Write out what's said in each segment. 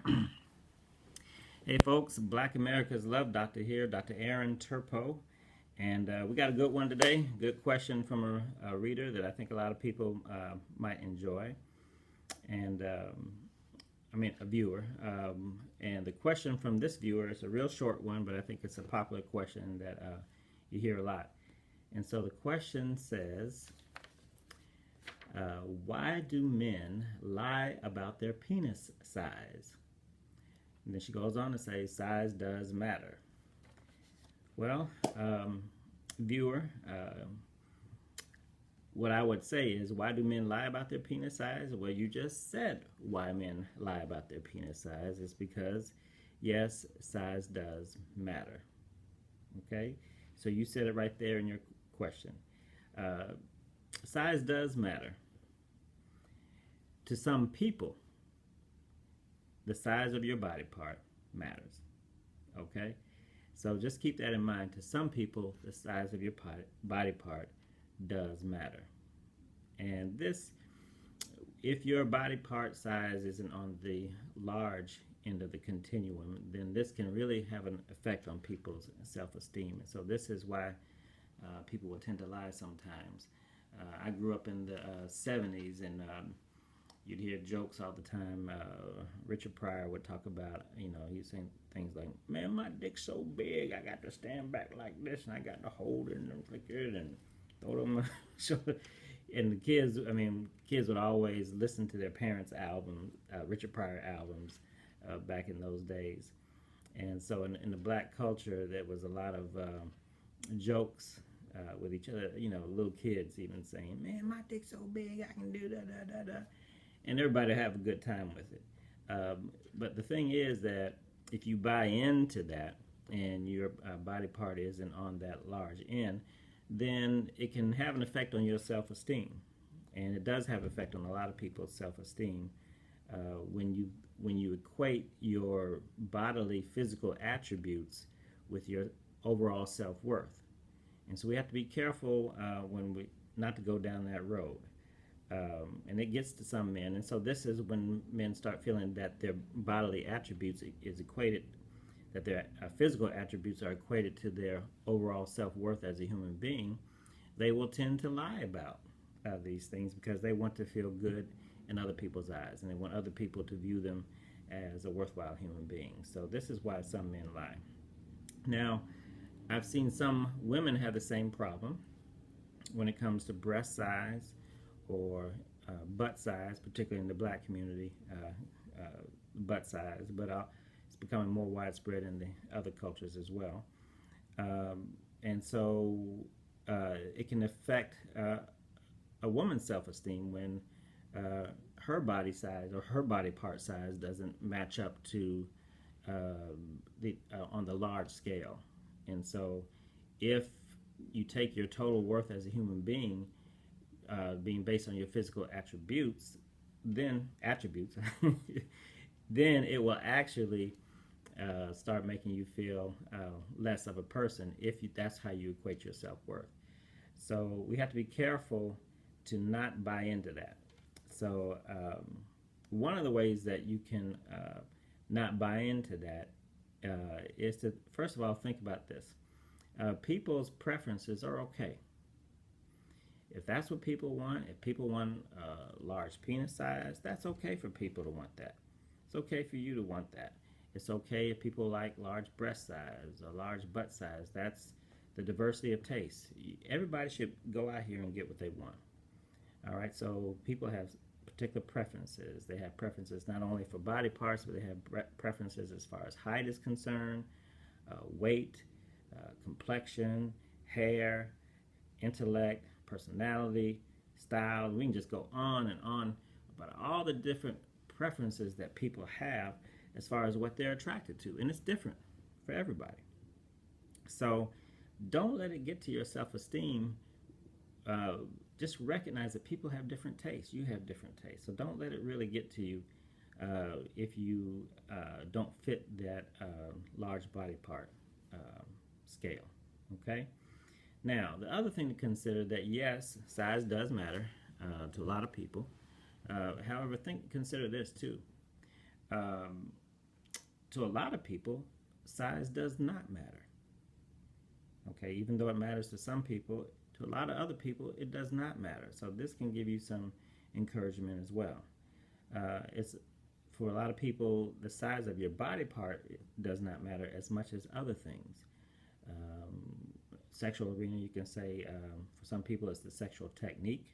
Hey folks, Black America's Love Doctor here, Dr. Aaron Turpeau. And we got a good one today. Good question from a reader that I think a lot of people might enjoy. And a viewer. And the question from this viewer is a real short one, but I think it's a popular question that you hear a lot. And so the question says, why do men lie about their penis size? And then she goes on to say, size does matter. Well, viewer, what I would say is, why do men lie about their penis size? Well, you just said why men lie about their penis size. It's because, yes, size does matter. Okay? So you said it right there in your question. Size does matter. To some people, the size of your body part matters. Okay? So just keep that in mind. To some people, the size of your body part does matter. And this, if your body part size isn't on the large end of the continuum, then this can really have an effect on people's self-esteem. And so this is why people will tend to lie sometimes. I grew up in the 70s, and you'd hear jokes all the time. Richard Pryor would talk about, he's saying things like, man, my dick's so big, I got to stand back like this, and I got to hold it and flick it and throw it on my shoulder. And the kids would always listen to their parents' albums, Richard Pryor albums, back in those days. And so in the black culture, there was a lot of jokes with each other, little kids even saying, man, my dick's so big, I can do da da da da. And everybody have a good time with it. But the thing is that if you buy into that and your body part isn't on that large end, then it can have an effect on your self-esteem. And it does have an effect on a lot of people's self-esteem when you equate your bodily physical attributes with your overall self-worth. And so we have to be careful not to go down that road. And it gets to some men, and so this is when men start feeling that their bodily attributes is equated, that their physical attributes are equated to their overall self-worth as a human being. They will tend to lie about these things because they want to feel good in other people's eyes, and they want other people to view them as a worthwhile human being. So this is why some men lie. Now, I've seen some women have the same problem when it comes to breast size or butt size, particularly in the black community, butt size, but it's becoming more widespread in the other cultures as well. And so it can affect a woman's self-esteem when her body size or her body part size doesn't match up to on the large scale. And so if you take your total worth as a human being being based on your physical attributes, then then it will actually start making you feel less of a person if that's how you equate your self-worth. So we have to be careful to not buy into that. So one of the ways that you can not buy into that is to, first of all, think about this. People's preferences are okay. If that's what people want, if people want a large penis size, that's okay for people to want that. It's okay for you to want that. It's okay if people like large breast size or large butt size. That's the diversity of taste. Everybody should go out here and get what they want. All right, so people have particular preferences. They have preferences not only for body parts, but they have preferences as far as height is concerned, weight, complexion, hair, intellect, personality, style. We can just go on and on about all the different preferences that people have as far as what they're attracted to, and it's different for everybody. So don't let it get to your self-esteem. Just recognize that people have different tastes. You have different tastes. So don't let it really get to you if you don't fit that large body part scale. Okay? Now, the other thing to consider that, yes, size does matter to a lot of people. However, consider this too. to a lot of people, size does not matter. Okay, even though it matters to some people, to a lot of other people, it does not matter. So this can give you some encouragement as well. It's for a lot of people, the size of your body part does not matter as much as other things. Sexual arena, you can say, for some people, it's the sexual technique.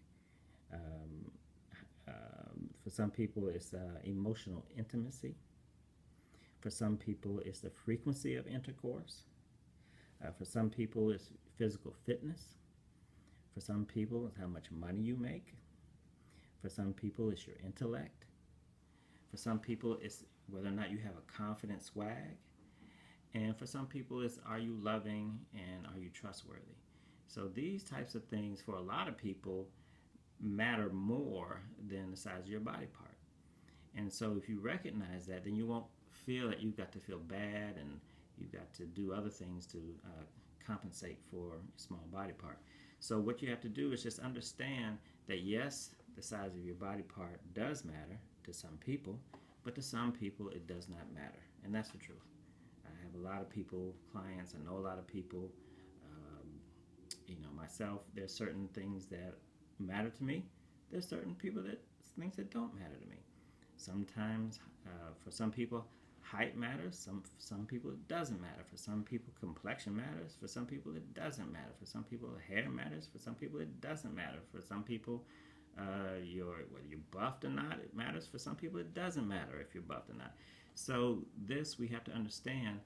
Um, for some people, it's emotional intimacy. For some people, it's the frequency of intercourse. For some people, it's physical fitness. For some people, it's how much money you make. For some people, it's your intellect. For some people, it's whether or not you have a confident swag. And for some people, it's are you loving and are you trustworthy? So these types of things, for a lot of people, matter more than the size of your body part. And so if you recognize that, then you won't feel that you've got to feel bad and you've got to do other things to compensate for a small body part. So what you have to do is just understand that yes, the size of your body part does matter to some people, but to some people it does not matter. And that's the truth. I have a lot of people, clients, I know a lot of people, myself, there's certain things that matter to me. There's certain people that things that don't matter to me. Sometimes for some people, height matters. Some people it doesn't matter. For some people, complexion matters. For some people, it doesn't matter. For some people, hair matters. For some people, it doesn't matter. For some people, whether you're buffed or not, it matters. For some people, it doesn't matter if you're buffed or not. So this we have to understand.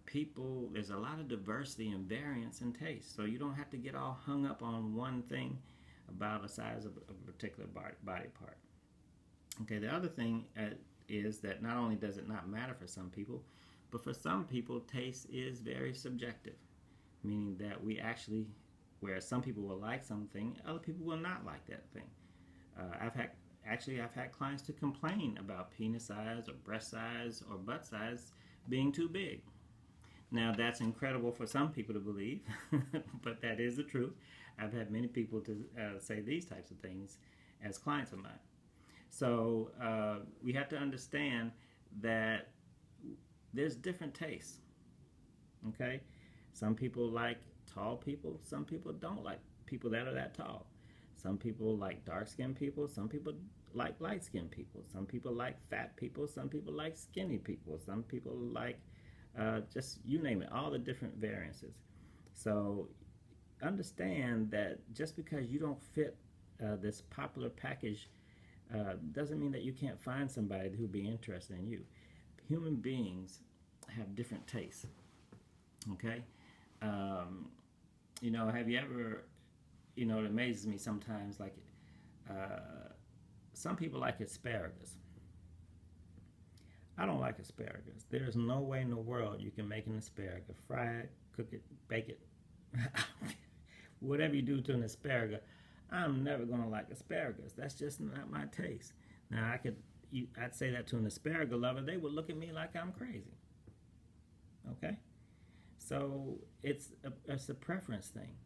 People, there's a lot of diversity and variance in taste. So you don't have to get all hung up on one thing about the size of a particular body part. Okay, the other thing is that not only does it not matter for some people, but for some people, taste is very subjective, meaning that we actually, whereas some people will like something, other people will not like that thing. I've had clients to complain about penis size or breast size or butt size being too big. Now that's incredible for some people to believe, but that is the truth. I've had many people to say these types of things as clients of mine. So we have to understand that there's different tastes. Okay, some people like tall people. Some people don't like people that are that tall. Some people like dark-skinned people. Some people like light-skinned people. Some people like fat people. Some people like skinny people. Some people like just you name it, all the different variances. So understand that just because you don't fit this popular package doesn't mean that you can't find somebody who'll be interested in you. Human beings have different tastes. Okay, have you ever, it amazes me sometimes, like some people like asparagus. I don't like asparagus. There's no way in the world you can make an asparagus, fry it, cook it, bake it, whatever you do to an asparagus. I'm never going to like asparagus. That's just not my taste. Now, I'd say that to an asparagus lover. They would look at me like I'm crazy. Okay? So it's a preference thing.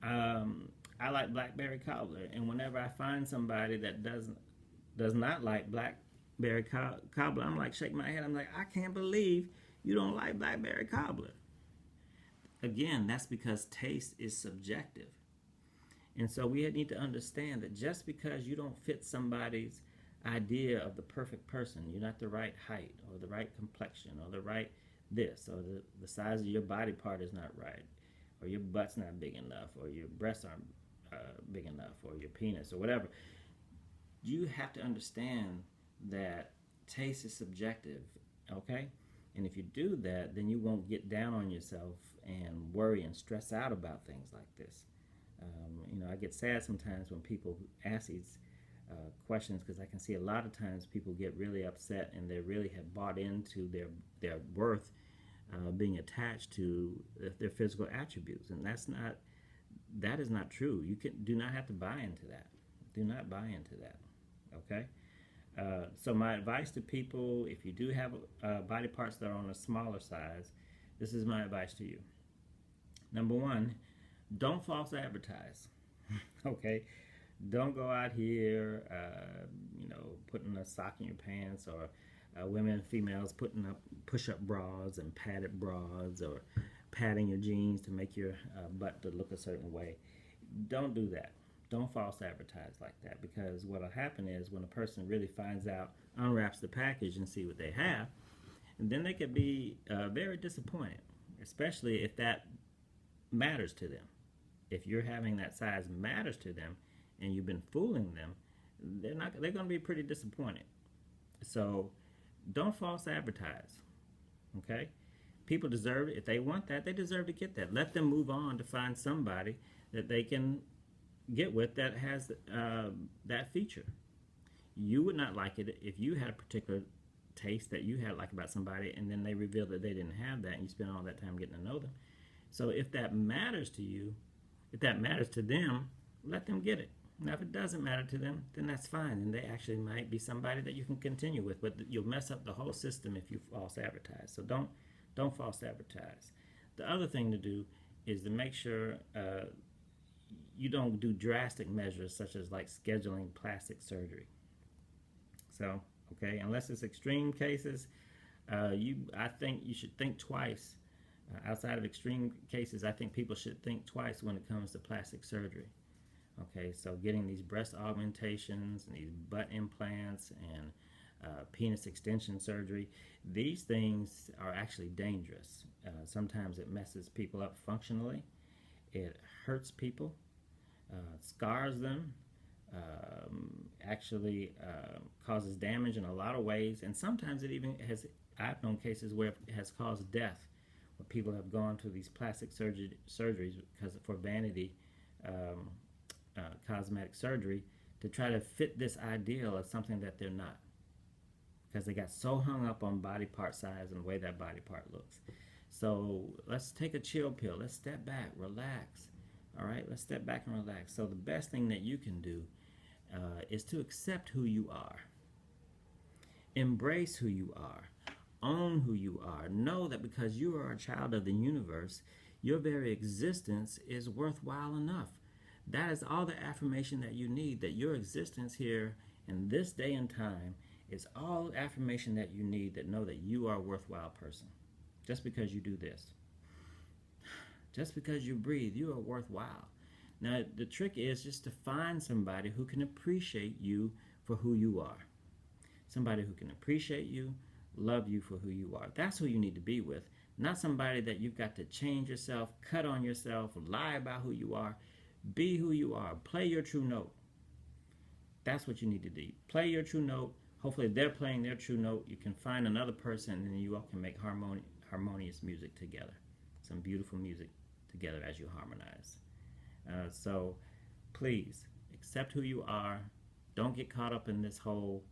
I like blackberry cobbler, and whenever I find somebody that does not like blackberry cobbler, I'm like, shake my head. I'm like, I can't believe you don't like blackberry cobbler. Again, that's because taste is subjective. And so we need to understand that just because you don't fit somebody's idea of the perfect person, you're not the right height or the right complexion or the right this, or the size of your body part is not right, or your butt's not big enough, or your breasts aren't big enough, or your penis, or whatever. You have to understand that taste is subjective, okay? And if you do that, then you won't get down on yourself and worry and stress out about things like this. I get sad sometimes when people ask these questions, because I can see a lot of times people get really upset and they really have bought into their worth being attached to their physical attributes, and that is not true. You do not have to buy into that. Do not buy into that. Okay. So my advice to people, if you do have body parts that are on a smaller size, this is my advice to you. Number one, don't false advertise. Okay, don't go out here, putting a sock in your pants or women and females putting up push-up bras and padded bras, or padding your jeans to make your butt to look a certain way. Don't do that. Don't false advertise like that, because what will happen is when a person really finds out, unwraps the package and see what they have, and then they could be very disappointed, especially if that matters to them. If you're having that size matters to them and you've been fooling them, they're going to be pretty disappointed. So don't false advertise. Okay? People deserve it. If they want that, they deserve to get that. Let them move on to find somebody that they can get with that has that feature. You would not like it if you had a particular taste that you had like about somebody, and then they revealed that they didn't have that, and you spent all that time getting to know them. So if that matters to you, if that matters to them, let them get it. Now, if it doesn't matter to them, then that's fine, and they actually might be somebody that you can continue with. But you'll mess up the whole system if you false advertise. So don't false advertise. The other thing to do is to make sure you don't do drastic measures such as like scheduling plastic surgery. So, okay, unless it's extreme cases, I think you should think twice. Outside of extreme cases, I think people should think twice when it comes to plastic surgery. Okay, so getting these breast augmentations and these butt implants and penis extension surgery, these things are actually dangerous. Sometimes it messes people up functionally. It hurts people, scars them, actually causes damage in a lot of ways, and sometimes it even has, I've known cases where it has caused death, where people have gone to these plastic surgeries because for vanity cosmetic surgery to try to fit this ideal as something that they're not, because they got so hung up on body part size and the way that body part looks. So let's take a chill pill. Let's step back, relax. All right, let's step back and relax. So the best thing that you can do is to accept who you are. Embrace who you are. Own who you are. Know that because you are a child of the universe, your very existence is worthwhile enough. That is all the affirmation that you need, that your existence here in this day and time is all affirmation that you need, that know that you are a worthwhile person. Just because you do this. Just because you breathe, you are worthwhile. Now, the trick is just to find somebody who can appreciate you for who you are. Somebody who can appreciate you, love you for who you are. That's who you need to be with. Not somebody that you've got to change yourself, cut on yourself, lie about who you are. Be who you are. Play your true note. That's what you need to do. Play your true note. Hopefully they're playing their true note. You can find another person, and then you all can make harmonious music together. Some beautiful music together as you harmonize. So please accept who you are. Don't get caught up in this whole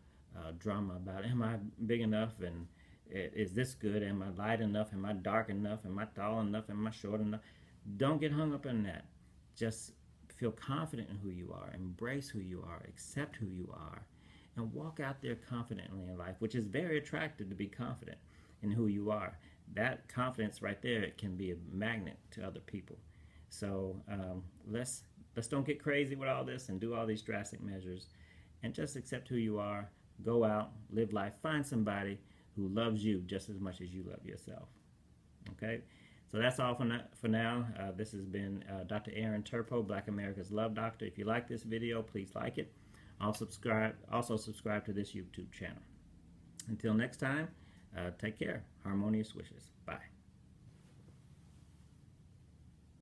drama about, am I big enough, and is this good, am I light enough, am I dark enough, am I tall enough, am I short enough? Don't get hung up in that. Just feel confident in who you are, embrace who you are, accept who you are, and walk out there confidently in life, which is very attractive, to be confident in who you are. That confidence right there can be a magnet to other people. So let's don't get crazy with all this and do all these drastic measures, and just accept who you are. Go out, live life, find somebody who loves you just as much as you love yourself. Okay? So that's all for now. This has been Dr. Aaron Turpeau, Black America's Love Doctor. If you like this video, please like it. Also subscribe to this YouTube channel. Until next time, take care. Harmonious wishes. Bye.